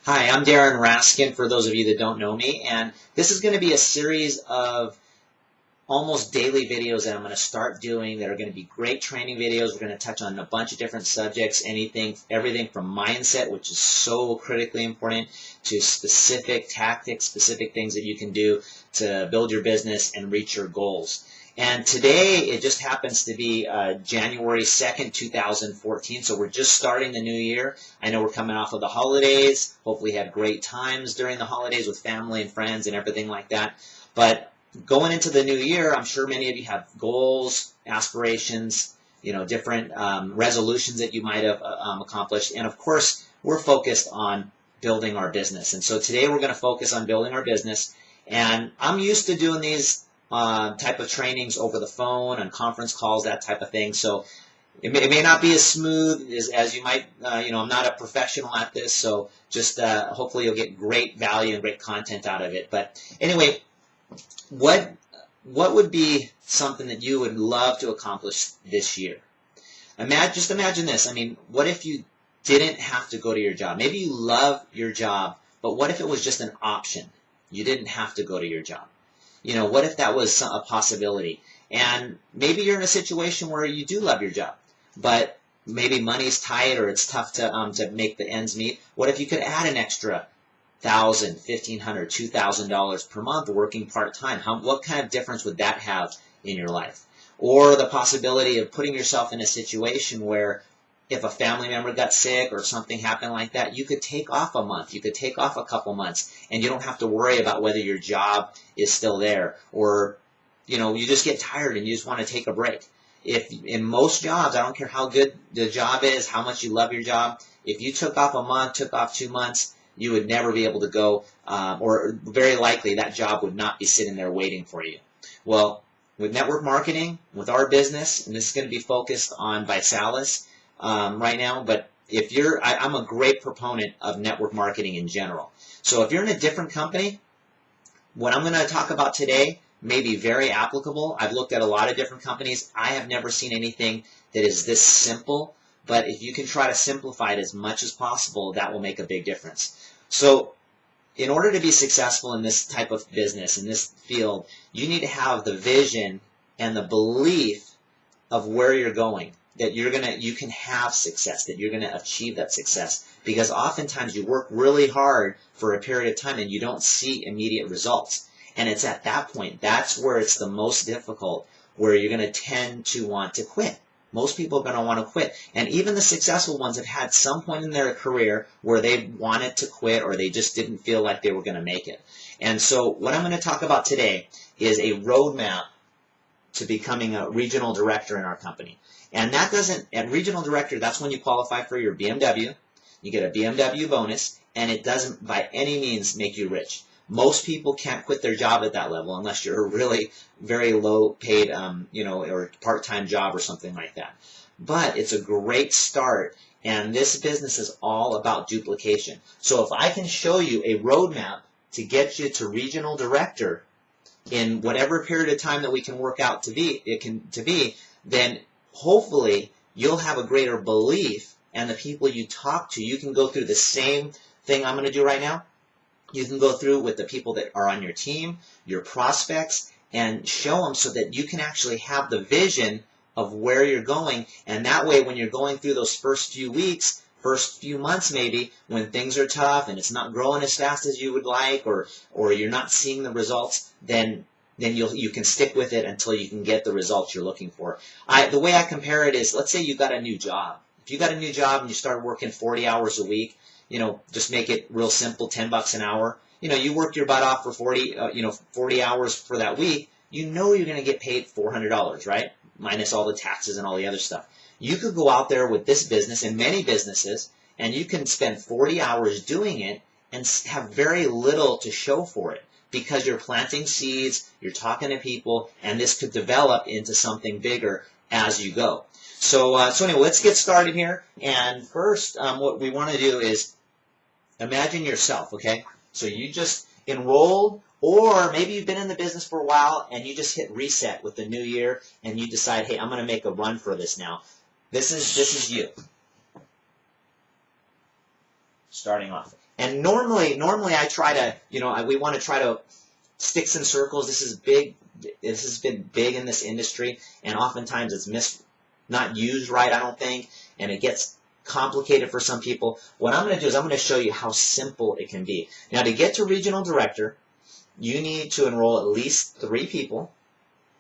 Hi, I'm Darren Raskin, for those of you that don't know me, and this is going to be a series of almost daily videos that I'm going to start doing that are going to be great training videos. We're going to touch on a bunch of different subjects, everything from mindset, which is so critically important, to specific tactics, specific things that you can do to build your business and reach your goals. And today, it just happens to be January 2nd, 2014, so we're just starting the new year. I know we're coming off of the holidays. Hopefully you had great times during the holidays with family and friends and everything like that. But going into the new year, I'm sure many of you have goals, aspirations, different resolutions that you might have accomplished. And of course, we're focused on building our business. And so today we're going to focus on building our business. And I'm used to doing these type of trainings over the phone, on conference calls, that type of thing. So it may not be as smooth as you might, I'm not a professional at this, so just hopefully you'll get great value and great content out of it. But anyway, what would be something that you would love to accomplish this year? Just imagine this. I mean, what if you didn't have to go to your job? Maybe you love your job, but what if it was just an option? You didn't have to go to your job. What if that was a possibility? And maybe you're in a situation where you do love your job, but maybe money's tight or it's tough to make the ends meet. What if you could add an extra $1,000, $1,500, $2,000 per month working part-time? What kind of difference would that have in your life? Or the possibility of putting yourself in a situation where if a family member got sick or something happened like that, you could take off a month, you could take off a couple months, and you don't have to worry about whether your job is still there, or you just get tired and you just want to take a break. If in most jobs, I don't care how good the job is, how much you love your job, if you took off a month, took off 2 months, you would never be able to go, or very likely that job would not be sitting there waiting for you. Well, with network marketing, with our business, and this is going to be focused on ViSalus right now, but I'm a great proponent of network marketing in general. So if you're in a different company, what I'm going to talk about today may be very applicable. I've looked at a lot of different companies. I have never seen anything that is this simple, but if you can try to simplify it as much as possible, that will make a big difference. So in order to be successful in this type of business, in this field, you need to have the vision and the belief of where you're going, that you can have success, that you're going to achieve that success. Because oftentimes you work really hard for a period of time and you don't see immediate results. And it's at that point, that's where it's the most difficult, where you're going to tend to want to quit. Most people are going to want to quit. And even the successful ones have had some point in their career where they wanted to quit or they just didn't feel like they were going to make it. And so what I'm going to talk about today is a roadmap to becoming a regional director in our company. And at regional director, that's when you qualify for your BMW. You get a BMW bonus, and it doesn't by any means make you rich. Most people can't quit their job at that level unless you're a really very low paid, or part-time job or something like that. But it's a great start, and this business is all about duplication. So if I can show you a roadmap to get you to regional director in whatever period of time that we can work out to be, then hopefully you'll have a greater belief, and the people you talk to, you can go through the same thing I'm going to do right now. You can go through with the people that are on your team, your prospects, and show them so that you can actually have the vision of where you're going. And that way, when you're going through those first few weeks, first few months maybe, when things are tough and it's not growing as fast as you would like, or you're not seeing the results, then you can stick with it until you can get the results you're looking for. The way I compare it is, let's say you got a new job. If you got a new job and you start working 40 hours a week, just make it real simple, $10 an hour. You work your butt off for 40 hours for that week. You're going to get paid $400, right? Minus all the taxes and all the other stuff. You could go out there with this business and many businesses, and you can spend 40 hours doing it and have very little to show for it, because you're planting seeds, you're talking to people, and this could develop into something bigger as you go. So anyway, let's get started here. And first, what we want to do is imagine yourself, okay? So you just enrolled, or maybe you've been in the business for a while and you just hit reset with the new year and you decide, hey, I'm going to make a run for this now. This is you. starting off. And normally I try to, we want to try to sticks and circles. This is big. This has been big in this industry, and oftentimes it's not used right, I don't think, and it gets complicated for some people. What I'm going to do is I'm going to show you how simple it can be. Now, to get to regional director, you need to enroll at least 3 people,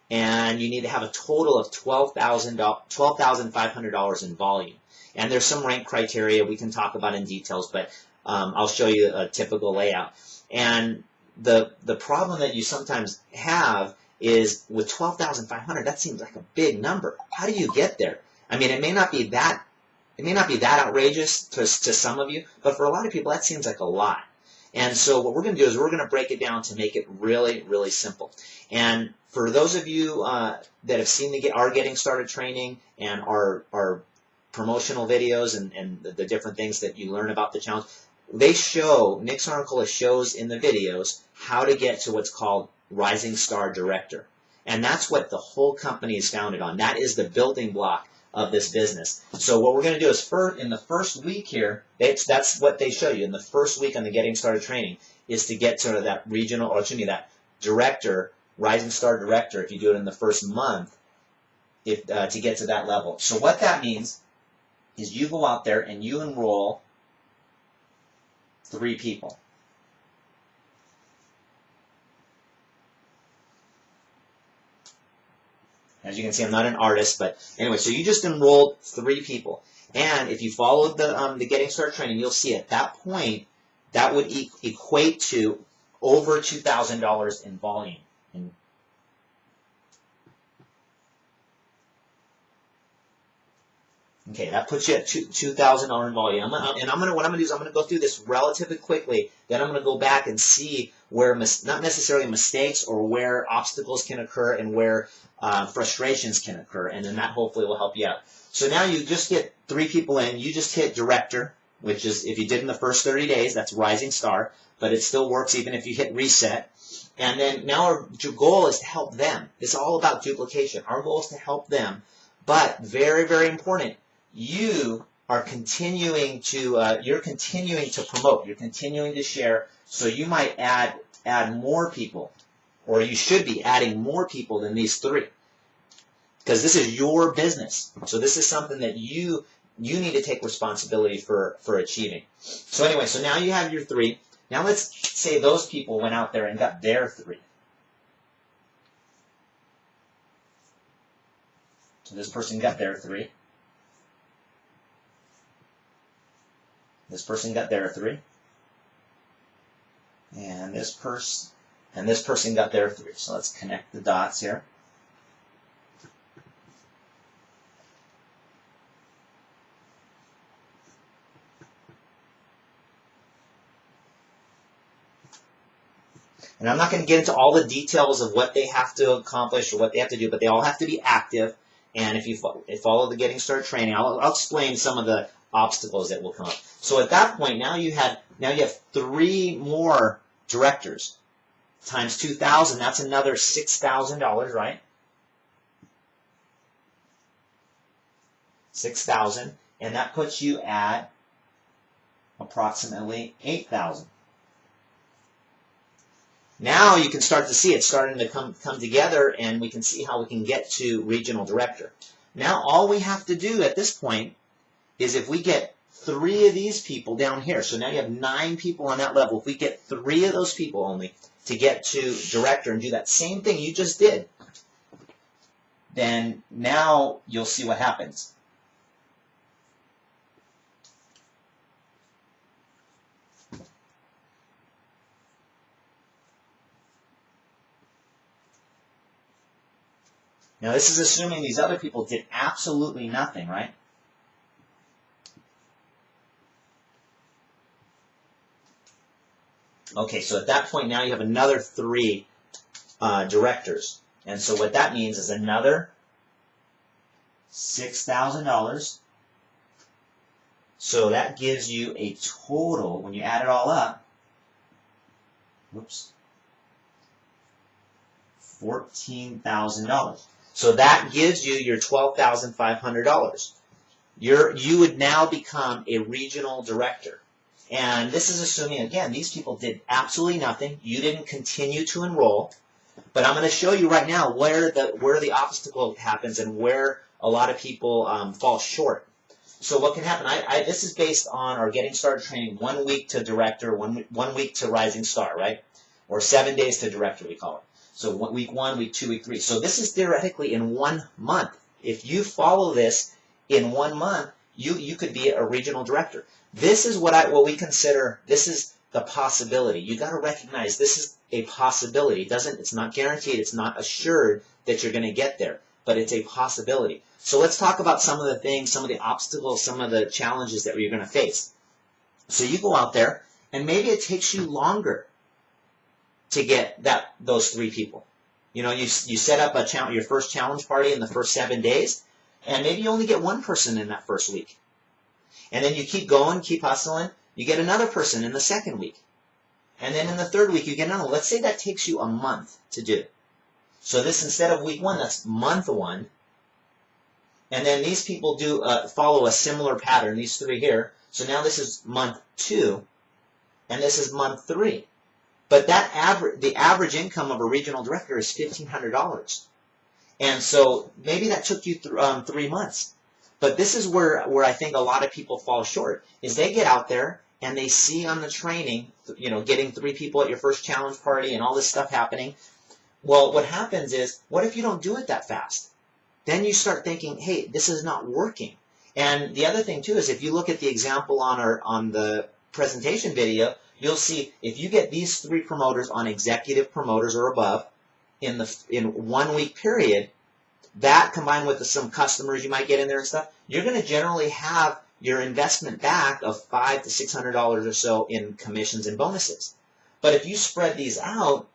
and you need to have a total of $12,500 in volume. And there's some rank criteria we can talk about in details, but I'll show you a typical layout. And the problem that you sometimes have is with 12,500, that seems like a big number. How do you get there? I mean, it may not be that outrageous to some of you, but for a lot of people, that seems like a lot. And so what we're going to do is we're going to break it down to make it really, really simple. And for those of you that have seen our Getting Started training and our promotional videos and the different things that you learn about the challenge, Nick Sarnicola shows in the videos how to get to what's called Rising Star Director. And that's what the whole company is founded on. That is the building block of this business. So what we're going to do is in the first week here, that's what they show you in the first week on the Getting Started training, is to get to that that director, Rising Star Director, if you do it in the first month, to get to that level. So what that means is you go out there and you enroll 3 people. As you can see, I'm not an artist, but anyway, so you just enrolled 3 people. And if you follow the Getting Started training, you'll see at that point, that would equate to over $2,000 in volume. Okay, that puts you at $2,000 in volume. What I'm going to do is I'm going to go through this relatively quickly. Then I'm going to go back and see where not necessarily mistakes or where obstacles can occur and where frustrations can occur, and then that hopefully will help you out. So now you just get 3 people in. You just hit director, which is if you did in the first 30 days, that's Rising Star, but it still works even if you hit reset. And then now our goal is to help them. It's all about duplication. Our goal is to help them, but very, very important. You are continuing to promote. You're continuing to share. So you might add more people, or you should be adding more people than these 3, because this is your business. So this is something that you need to take responsibility for achieving. So anyway, so now you have your 3. Now let's say those people went out there and got their 3. So this person got their 3. This person got their 3. And this person got their 3. So let's connect the dots here. And I'm not going to get into all the details of what they have to accomplish or what they have to do, but they all have to be active. And if you follow the Getting Started training, I'll explain some of the obstacles that will come up. So at that point, now you have 3 more directors times 2,000. That's another $6,000, right? 6,000, and that puts you at approximately 8,000. Now you can start to see it starting to come together, and we can see how we can get to regional director. Now all we have to do at this point is if we get 3 of these people down here, so now you have 9 people on that level. If we get 3 of those people only to get to director and do that same thing you just did, then now you'll see what happens. Now this is assuming these other people did absolutely nothing, right? Okay, so at that point now you have another 3 directors. And so what that means is another $6,000. So that gives you a total, when you add it all up, $14,000. So that gives you your $12,500. You would now become a regional director. And this is assuming, again, these people did absolutely nothing. You didn't continue to enroll. But I'm going to show you right now where the obstacle happens and where a lot of people fall short. So what can happen? This is based on our Getting Started training, 1 week to Director, one week to Rising Star, right? Or 7 days to Director, we call it. So week 1, week 2, week 3. So this is theoretically in 1 month. If you follow this in 1 month, you could be a regional director. This is what we consider, this is the possibility. You got to recognize this is a possibility. It's not guaranteed, it's not assured that you're going to get there, but it's a possibility. So let's talk about some of the things, some of the obstacles, some of the challenges that you're going to face. So you go out there, and maybe it takes you longer to get those 3 people. You know, you set up your first challenge party in the first 7 days, and maybe you only get 1 person in that first week. And then you keep going, keep hustling, you get another person in the second week. And then in the third week, you get another. Let's say that takes you a month to do. So this, instead of week 1, that's month 1. And then these people do follow a similar pattern, these 3 here. So now this is month 2, and this is month 3. But the average income of a regional director is $1,500. And so maybe that took you 3 months. But this is where I think a lot of people fall short, is they get out there and they see on the training, you know, getting 3 people at your first challenge party and all this stuff happening. Well, what happens is, what if you don't do it that fast? Then you start thinking, hey, this is not working. And the other thing too is, if you look at the example on the presentation video, you'll see if you get these 3 promoters on executive promoters or above in 1 week period, that combined with some customers you might get in there and stuff, you're going to generally have your investment back of $500 to $600 or so in commissions and bonuses. But if you spread these out,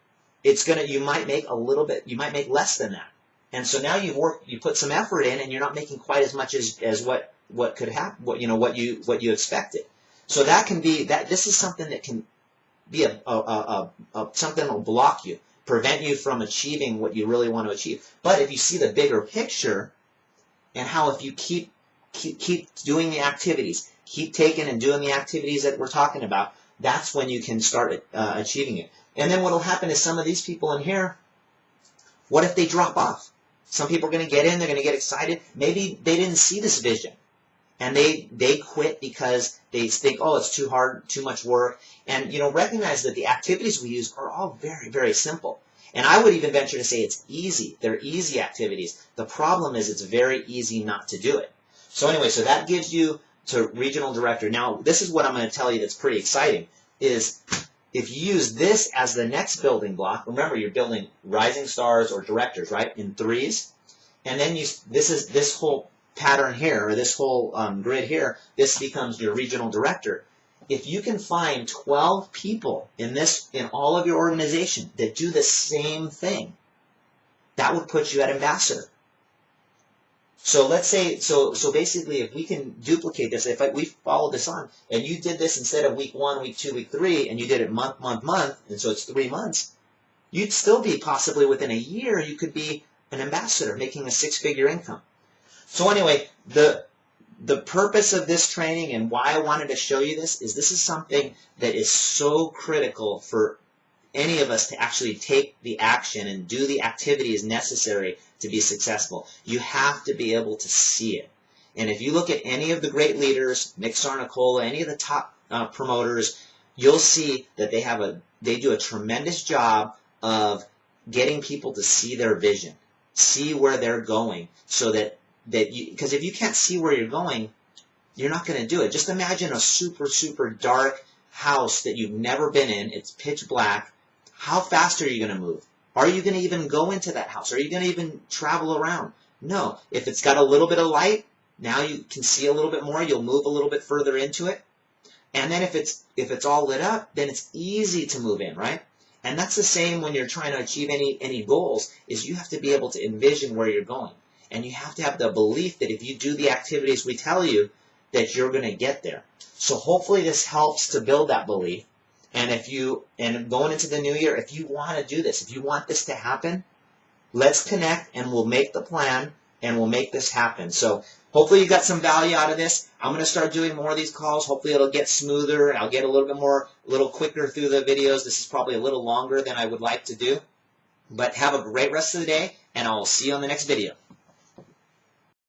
you might make a little bit, you might make less than that. And so now you put some effort in, and you're not making quite as much as what could happen, what you expected. So that can be this is something that can be something that will block you, prevent you from achieving what you really want to achieve. But if you see the bigger picture, and how if you keep doing the activities, keep taking and doing the activities that we're talking about, that's when you can start achieving it. And then what will happen is, some of these people in here, what if they drop off? Some people are going to get in, they're going to get excited. Maybe they didn't see this vision, and they quit because they think, oh, it's too hard, too much work. And recognize that the activities we use are all very, very simple. And I would even venture to say it's easy. They're easy activities. The problem is it's very easy not to do it. So anyway, so that gives you to regional director. Now, this is what I'm going to tell you that's pretty exciting, is if you use this as the next building block, remember you're building rising stars or directors, right, in 3s. And then this whole pattern here, or this whole grid here, this becomes your regional director. If you can find 12 people in all of your organization that do the same thing, that would put you at ambassador. So let's say, so basically, if we can duplicate this, if we follow this on, and you did this instead of week 1, week 2, week 3, and you did it month, and so it's 3 months, you'd still be possibly within a year, you could be an ambassador making a 6-figure income. So anyway, the purpose of this training and why I wanted to show you this is something that is so critical for any of us to actually take the action and do the activities necessary to be successful. You have to be able to see it. And if you look at any of the great leaders, Nick Sarnicola, any of the top promoters, you'll see that they do a tremendous job of getting people to see their vision, see where they're going, so because if you can't see where you're going, you're not going to do it. Just imagine a super, super dark house that you've never been in. It's pitch black. How fast are you going to move? Are you going to even go into that house? Are you going to even travel around? No. If it's got a little bit of light, now you can see a little bit more. You'll move a little bit further into it. And then if it's all lit up, then it's easy to move in, right? And that's the same when you're trying to achieve any goals, is you have to be able to envision where you're going. And you have to have the belief that if you do the activities we tell you, that you're going to get there. So hopefully this helps to build that belief. And going into the new year, if you want to do this, if you want this to happen, let's connect and we'll make the plan and we'll make this happen. So hopefully you got some value out of this. I'm going to start doing more of these calls. Hopefully it'll get smoother. I'll get a little quicker through the videos. This is probably a little longer than I would like to do. But have a great rest of the day, and I'll see you on the next video.